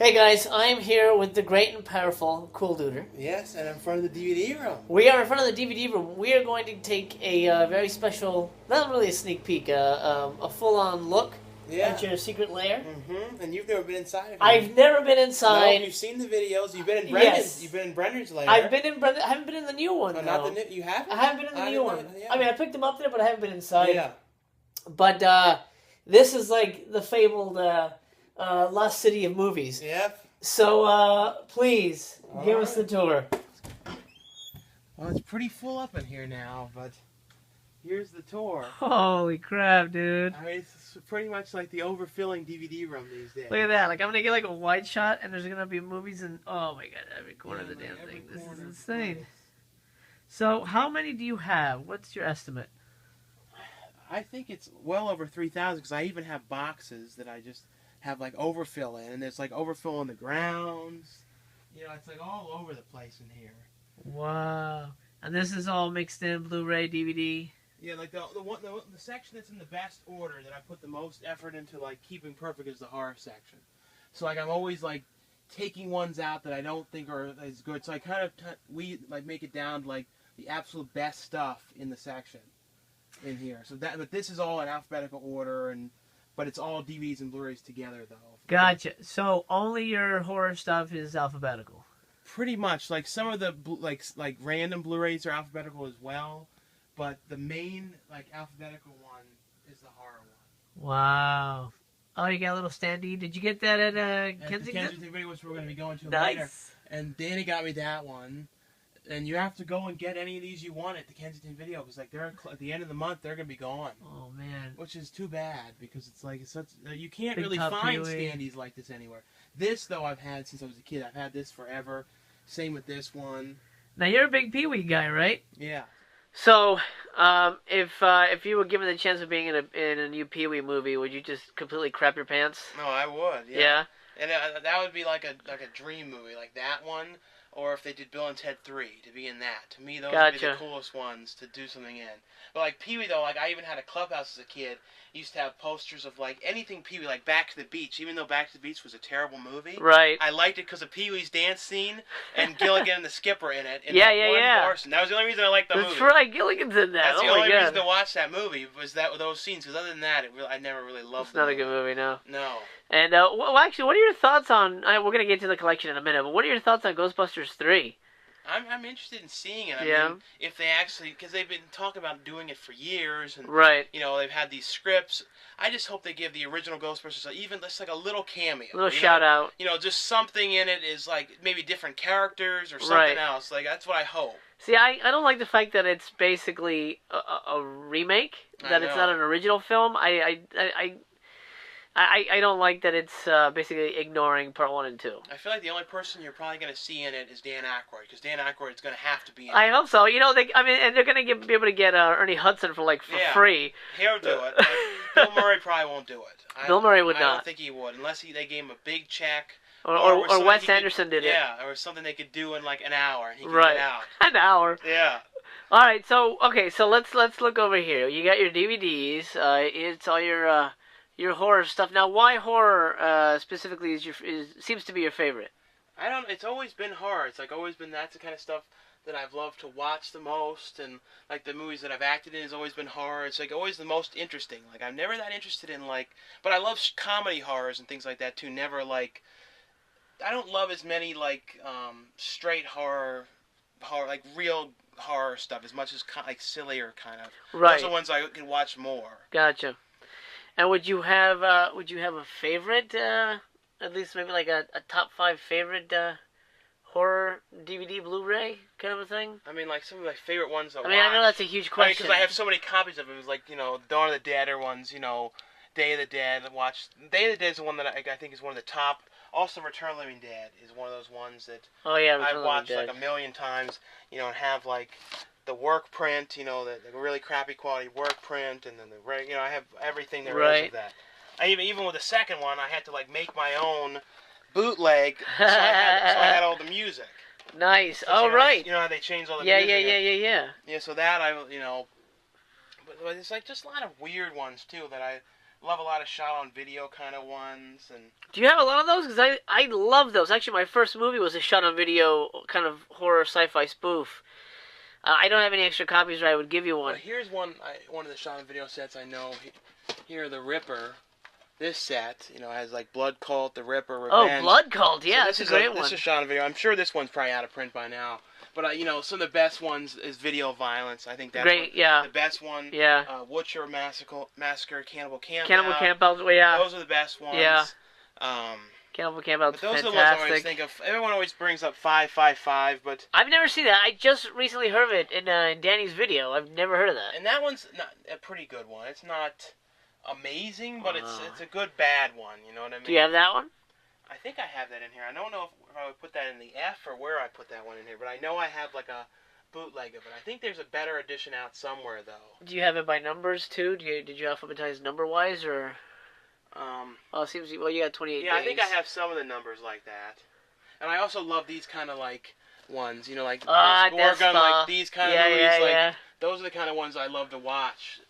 Hey guys, I'm here with the great and powerful Cool Duder. Yes, and in front of the DVD room. We are in front of the DVD room. We are going to take a very special, not really a sneak peek, a full-on look at your secret lair. Mm-hmm. And you've never been inside of it. I've never been inside. No, you've seen the videos. You've been in Brendan's. Yes. You've been in Brendan's lair. I've been in Brendan. I haven't been in the new one. Oh, not the new. You haven't. I haven't been in the new one. Yeah. I mean, I picked them up there, but I haven't been inside. Yeah. But this is like the fabled Lost City of movies. Yep. So please give us the tour. Well, it's pretty full up in here now, but here's the tour. Holy crap, dude! I mean, it's pretty much like the overfilling DVD room these days. Look at that! Like I'm gonna get like a wide shot, and there's gonna be movies in. Oh my god, every corner of the damn thing. This is insane. Nice. So, how many do you have? What's your estimate? I think it's well over 3,000 because I even have boxes that I just have like overfill in, and there's like overfill in the grounds. You know, it's like all over the place in here. Wow! And this is all mixed in Blu-ray, DVD. Yeah, like the section that's in the best order that I put the most effort into like keeping perfect is the horror section. So like I'm always like taking ones out that I don't think are as good. So I kind of we like make it down to like the absolute best stuff in the section in here. So that, but this is all in alphabetical order, but it's all DVDs and Blu-rays together though. Gotcha. So only your horror stuff is alphabetical. Pretty much. Like some of the like random Blu-rays are alphabetical as well, but the main like alphabetical one is the horror one. Wow. Oh, you got a little standee. Did you get that at Kensington? The Kensington video, which we're going to be going to nice. later. And Danny got me that one. And you have to go and get any of these you want at the Kensington video because like they're at the end of the month they're going to be gone. Oh man. Which is too bad because it's like it's such you can't Big really Top find Pee-wee. standees like this anywhere. This though I've had since I was a kid. I've had this forever. Same with this one. Now you're a big Pee-wee guy, right? Yeah. So, if you were given the chance of being in a new Pee-wee movie, would you just completely crap your pants? No, I would. Yeah. And that would be like a dream movie, like that one, or if they did Bill and Ted 3 to be in that. To me, those would be the coolest ones to do something in. But like Pee-wee though, like I even had a clubhouse as a kid. Used to have posters of like anything Pee-wee, like Back to the Beach. Even though Back to the Beach was a terrible movie, right? I liked it because of Pee-wee's dance scene and Gilligan and the Skipper in it. Yeah. That was the only reason I liked the movie. That's right, Gilligan's in that. That's the only reason to watch that movie was those scenes. Because other than that, I never really loved. It's not a good movie, no. No. And well, actually, what are your thoughts on? We're gonna get to the collection in a minute, but what are your thoughts on Ghostbusters 3? I'm interested in seeing it. I mean, if they actually, because they've been talking about doing it for years, and right. You know, they've had these scripts. I just hope they give the original Ghostbusters even just like a little cameo, little shout out. You know, just something in it is like maybe different characters or something else. Like that's what I hope. See, I don't like the fact that it's basically a remake. That it's not an original film. I don't like that it's basically ignoring part 1 and 2. I feel like the only person you're probably going to see in it is Dan Aykroyd, because Dan Aykroyd is going to have to be in it. I hope so. You know, and they're going to be able to get Ernie Hudson for free. He'll do it. But Bill Murray probably won't do it. Bill Murray would not. I don't think he would, unless they gave him a big check. Or Wes Anderson did it. Yeah, or something they could do in like an hour. He could right. get out. An hour. Yeah. All right. So let's look over here. You got your DVDs. It's all your horror stuff. Now, why horror specifically seems to be your favorite? I don't. It's always been horror. It's like always been that's the kind of stuff that I've loved to watch the most, and like the movies that I've acted in has always been horror. It's like always the most interesting. Like I'm never that interested in but I love comedy horrors and things like that too. Never like. I don't love as many like straight horror like real horror stuff as much as like sillier kind of. Right. Those are the ones I can watch more. Gotcha. And would you have a favorite? At least maybe like a top 5 favorite horror DVD Blu-ray kind of a thing? I mean, like some of my favorite ones. I know that's a huge question. Because I have so many copies of it. It was like Dawn of the Dead or ones. Day of the Dead. Day of the Dead is the one that I think is one of the top. Also, Return of the Living Dead is one of those ones that I've watched like a million times. And have like the work print. The really crappy quality work print, and then I have everything there is of that. Even with the second one, I had to like make my own bootleg, so I had all the music. Nice. Right. You know how they change all the music. Yeah. Yeah. So that but it's like just a lot of weird ones too that love a lot of shot-on-video kind of ones. And do you have a lot of those? Because I love those. Actually, my first movie was a shot-on-video kind of horror sci-fi spoof. I don't have any extra copies, or I would give you one. Well, here's one of the shot-on-video sets I know. Here, The Ripper. This set, has like Blood Cult, The Ripper, Revenge. Oh, Blood Cult, yeah, so that's a great one. This is shot-on-video. I'm sure this one's probably out of print by now. But, some of the best ones is Video Violence. I think that's great, yeah. The best one. Yeah. Butcher Massacre, Cannibal Camp. Cannibal Camp Out, yeah. Those are the best ones. Yeah. Cannibal Camp Out's fantastic. Those are the ones I always think of. Everyone always brings up 555, but I've never seen that. I just recently heard of it in Danny's video. I've never heard of that. And that one's not a pretty good one. It's not amazing, but it's a good bad one. You know what I mean? Do you have that one? I think I have that in here. I don't know if I would put that in the F or where I put that one in here, but I know I have like a bootleg of it. I think there's a better edition out somewhere though. Do you have it by numbers too? Did you alphabetize number wise or? Well, it seems you got 28 days. Yeah, I think I have some of the numbers like that. And I also love these kind of like ones, like score gun, like these kind of movies. Those are the kind of ones I love to watch.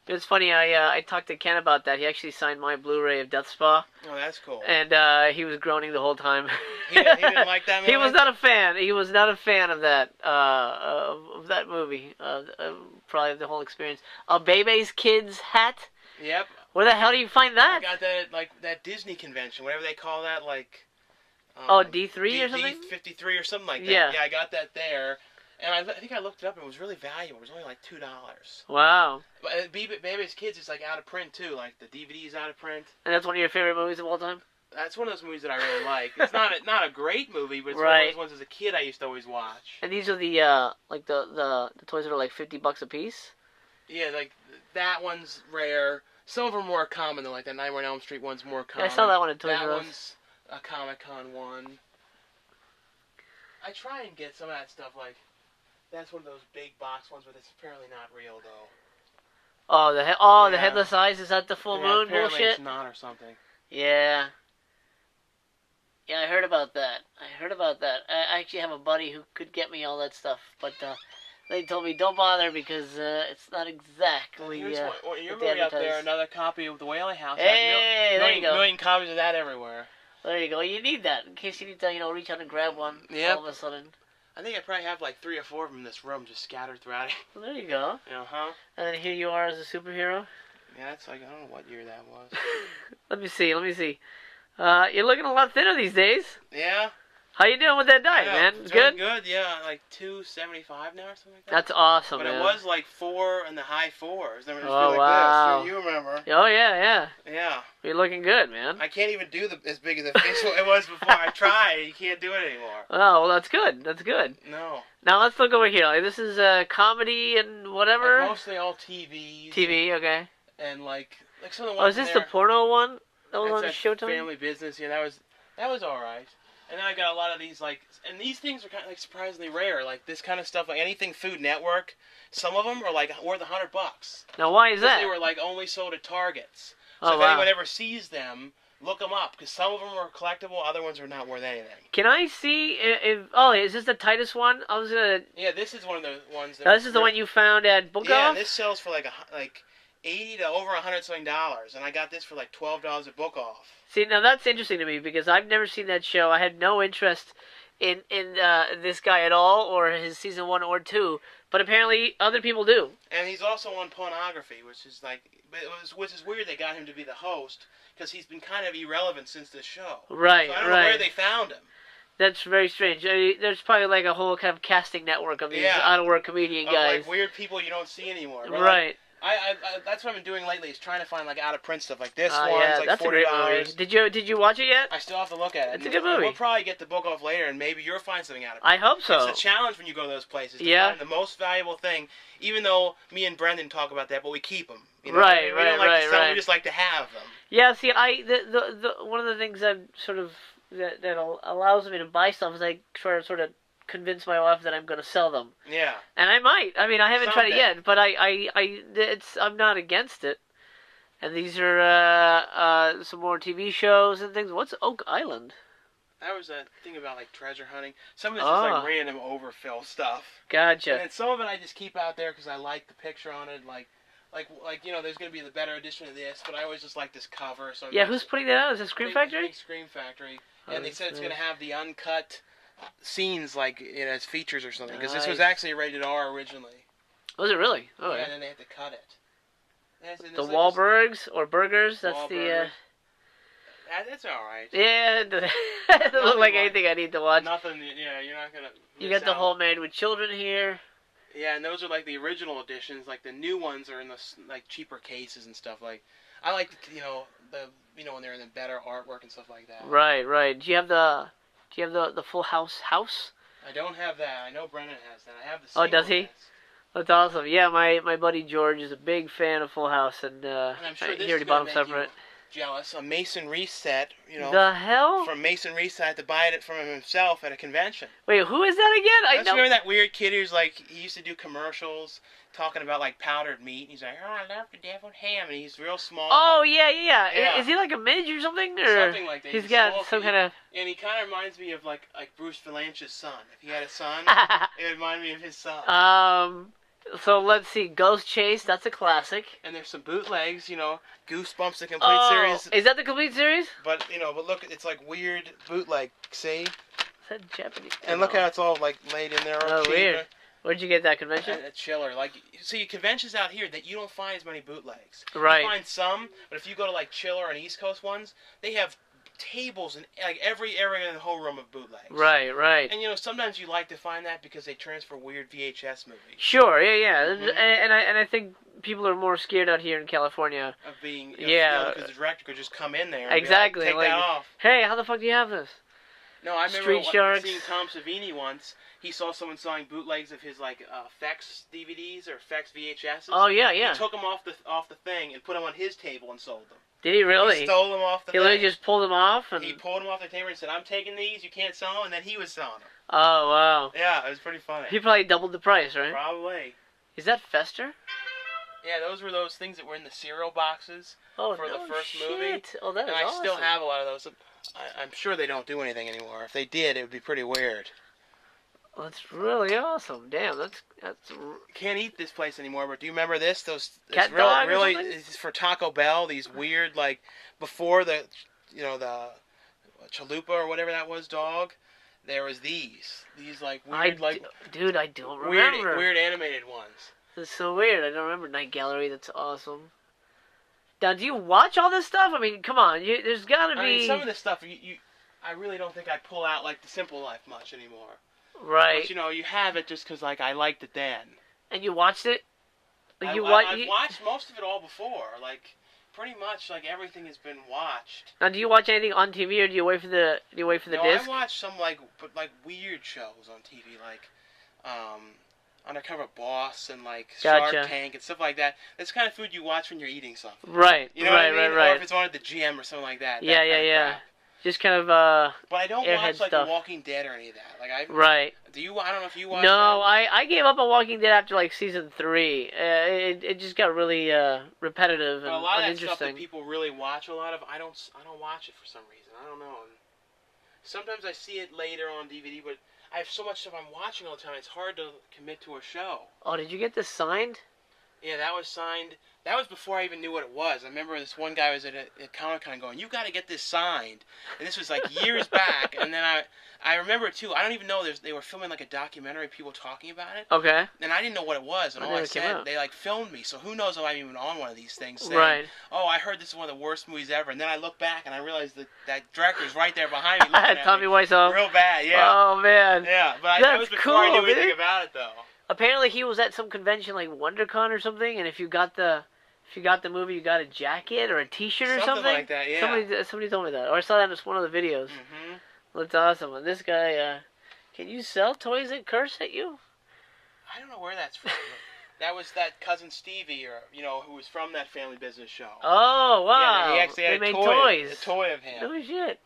It's funny. I talked to Ken about that. He actually signed my Blu-ray of Death Spa. Oh, that's cool. And he was groaning the whole time. He didn't like that movie? He was not a fan. He was not a fan of that movie. Probably the whole experience. A Bebe's Kids hat. Yep. Where the hell do you find that? I got that at that Disney convention, whatever they call that, like. D3 or something. D53 or something like that. Yeah. Yeah, I got that there. And I think I looked it up and it was really valuable. It was only like $2. Wow. But Baby's Kids is like out of print too. Like the DVD's out of print. And that's one of your favorite movies of all time? That's one of those movies that I really like. It's not a great movie, but it's one of those ones as a kid I used to always watch. And these are the like the toys that are like $50 a piece? Yeah, like that one's rare. Some of them are more common than like that Nightmare on Elm Street one's more common. Yeah, I saw that one at Toys R Us. That one's a Comic-Con one. I try and get some of that stuff like. That's one of those big box ones, but it's apparently not real, though. Oh, the headless eyes? Is that the full moon apparently bullshit? It's not or something. Yeah. Yeah, I heard about that. I actually have a buddy who could get me all that stuff, but they told me don't bother because it's not exactly. Here's your movie up there, another copy of The Wailing House. Hey, there you go. Million copies of that everywhere. There you go. You need that in case you need to, reach out and grab one. Yep. All of a sudden. I think I probably have like 3 or 4 of them in this room, just scattered throughout it. Well, there you go. Uh-huh. And then here you are as a superhero. Yeah, that's like, I don't know what year that was. Let me see. You're looking a lot thinner these days. Yeah. How you doing with that diet, man? Good? Good, yeah. Like 275 now or something like that. That's awesome, but man. But it was like 4 in the high 4s. Then it was like wow. this. You remember. Oh, yeah. Yeah. You're looking good, man. I can't even do as big as the face it was before. I tried. You can't do it anymore. Oh, well, that's good. No. Now, let's look over here. Like, this is comedy and whatever? Like mostly all TV. TV, okay. And like some of the ones is this the porno one? That was on Showtime? Family Business. Yeah, that was all right. And then I got a lot of these, like, and these things are kind of, like, surprisingly rare. Like, this kind of stuff, like, anything Food Network, some of them are, like, worth $100. Now, why is that? They were, like, only sold at Targets. So if anyone ever sees them, look them up. Because some of them are collectible, other ones are not worth anything. Can I see is this the Titus one? I was going to... Yeah, this is one of the ones that... Now, this is the one you found at Book Yeah, Off? and this sells for, like $80 to over $100 something. And I got this for, like, $12 at Book Off. See, now that's interesting to me because I've never seen that show. I had no interest in this guy at all, or his season 1 or 2. But apparently, other people do. And he's also on Pornography, which is weird. They got him to be the host because he's been kind of irrelevant since this show. Right, so I don't know where they found him. That's very strange. There's probably like a whole kind of casting network of these out-of-work comedian guys. Like weird people you don't see anymore. Right. I that's what I've been doing lately is trying to find like out of print stuff like this one's like that's $40. A great movie. Did you watch it yet? I still have to look at it. It's a good movie. We'll probably get the Book Off later, and maybe you'll find something out of print. I hope so. It's a challenge when you go to those places to find the most valuable thing. Even though me and Brendan talk about that, but we keep them. You know? Right, we don't like to sell them, we just like to have them. Yeah. See, the one of the things I'm sort of that allows me to buy stuff is I try to sort of convince my wife that I'm going to sell them. Yeah. And I might. I mean, I haven't tried it yet, but I'm not against it. And these are some more TV shows and things. What's Oak Island? That was a thing about like treasure hunting. Some of it's just like random overfill stuff. Gotcha. And then some of it I just keep out there because I like the picture on it. Like Like there's gonna be the better edition of this, but I always just like this cover. So yeah, who's putting that out? Is it Scream Factory? Scream Factory, and they said it's gonna have the uncut scenes as features or something, because this was actually rated R originally. Was it really? Oh yeah. And then they had to cut it. The Wahlbergs or Burgers? That's Wahlburgers. That's all right. Yeah, it doesn't look like anything I need to watch. Nothing. Yeah, you're not gonna. You got the whole Married with Children here. Yeah, and those are like the original editions. Like the new ones are in the cheaper cases and stuff. Like I like when they're in the better artwork and stuff like that. Right. Do you have the Full House? I don't have that. I know Brennan has that. I have the. Oh, does he? That's awesome. Yeah, my buddy George is a big fan of Full House, and I'm sure he already bought him separate. Jealous. A Mason Reese set, The hell? From Mason Reese, I had to buy it from himself at a convention. Wait, who is that again? I know. Remember that weird kid who's he used to do commercials talking about powdered meat. And he's like, oh, I love the deviled ham, and he's real small. Oh yeah. Is he like a midge or something? Or something like that. He's got some kind of. And he kind of reminds me of like Bruce Valanche's son. If he had a son, it would remind me of his son. So let's see, Ghost Chase, that's a classic. And there's some bootlegs, Goosebumps, the complete series. Is that the complete series? But look, it's like weird bootleg, see? Is that Japanese? And look how it's all laid in there. Oh, weird. Where'd you get that convention? At Chiller. See, conventions out here that you don't find as many bootlegs. Right. You find some, but if you go to Chiller and East Coast ones, they have tables in every area in the whole room of bootlegs. Right. And sometimes you like to find that because they transfer weird VHS movies. Sure, yeah. Mm-hmm. And I think people are more scared out here in California of being because the director could just come in there and exactly take that off. Hey, how the fuck do you have this? No, I remember seeing Tom Savini once. He saw someone selling bootlegs of his effects DVDs or effects VHSs. Oh yeah. He took them off the thing and put them on his table and sold them. Did he really? He stole them off the thing. He literally just pulled them off? He pulled them off the table and said, I'm taking these, you can't sell them, and then he was selling them. Oh, wow. Yeah, it was pretty funny. He probably doubled the price, right? Probably. Is that Fester? Yeah, those were those things that were in the cereal boxes for the first movie. Oh, that is awesome. I still have a lot of those. I'm sure they don't do anything anymore. If they did, it would be pretty weird. Well, that's really awesome. Damn, that's. Can't eat this place anymore. But do you remember this? Cat dog really, it's for Taco Bell. These weird before the the chalupa or whatever that was dog. There was these weird dude, I don't remember. Weird animated ones. That's so weird. I don't remember Night Gallery. That's awesome. Now, do you watch all this stuff? I mean, come on. There's got to be. I mean, some of this stuff I really don't think I pull out the Simple Life much anymore. Right. But you have it just because I liked it then. And you watched it? I've watched most of it all before. Pretty much everything has been watched. Now, do you watch anything on TV or do you wait for the disc? I watch some weird shows on TV Undercover Boss and Shark Tank and stuff like that. That's the kind of food you watch when you're eating something. Right. You know what I mean? Or if it's on at the gym or something like that. Yeah. Just kind of But I don't watch stuff. The Walking Dead or any of that. Right. Do you? I don't know if you watch. No, I gave up on Walking Dead after season 3. It just got really repetitive and a lot of that uninteresting. stuff that people really watch a lot of, I don't watch it for some reason. I don't know. Sometimes I see it later on DVD, but I have so much stuff I'm watching all the time. It's hard to commit to a show. Oh, did you get this signed? Yeah, that was signed. That was before I even knew what it was. I remember this one guy was at Comic-Con going, "You got to get this signed." And this was years back. And then I remember too. I don't even know they were filming a documentary, people talking about it. Okay. And I didn't know what it was. And all I said, they filmed me. So who knows if I'm even on one of these things saying, right. "Oh, I heard this is one of the worst movies ever." And then I look back and I realized that director's right there behind me looking at Tommy me. Wiseau. Real bad, yeah. Oh man. Yeah, but that was before cool, I knew anything about it though. Apparently he was at some convention WonderCon or something, and if you got the movie, you got a jacket or a T-shirt or something. Something like that, yeah. Somebody told me that, or I saw that in one of the videos. Mm-hmm. Well, that's awesome. And this guy, can you sell toys that curse at you? I don't know where that's from. That was that cousin Stevie, who was from that Family Business show. Oh wow! Yeah, he actually had they made toys. A toy of him. No shit.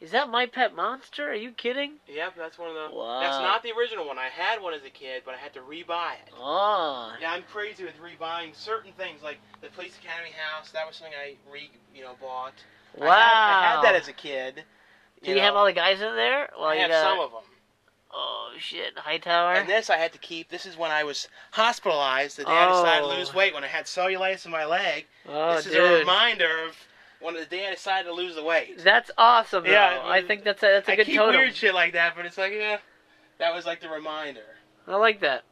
Is that My Pet Monster? Are you kidding? Yep, that's one of the... Wow. That's not the original one. I had one as a kid, but I had to rebuy it. Oh. Yeah, I'm crazy with rebuying certain things, like the Police Academy house. That was something I bought. Wow. I had that as a kid. Do you have all the guys in there? Well, I have some of them. Oh, shit. Hightower? And this I had to keep. This is when I was hospitalized. The day I decided to lose weight when I had cellulitis in my leg. Oh, this is a reminder of when the day I decided to lose the weight. That's awesome, though. Yeah, I think that's a good totem. I keep weird shit like that, but it's like, yeah, that was like the reminder. I like that.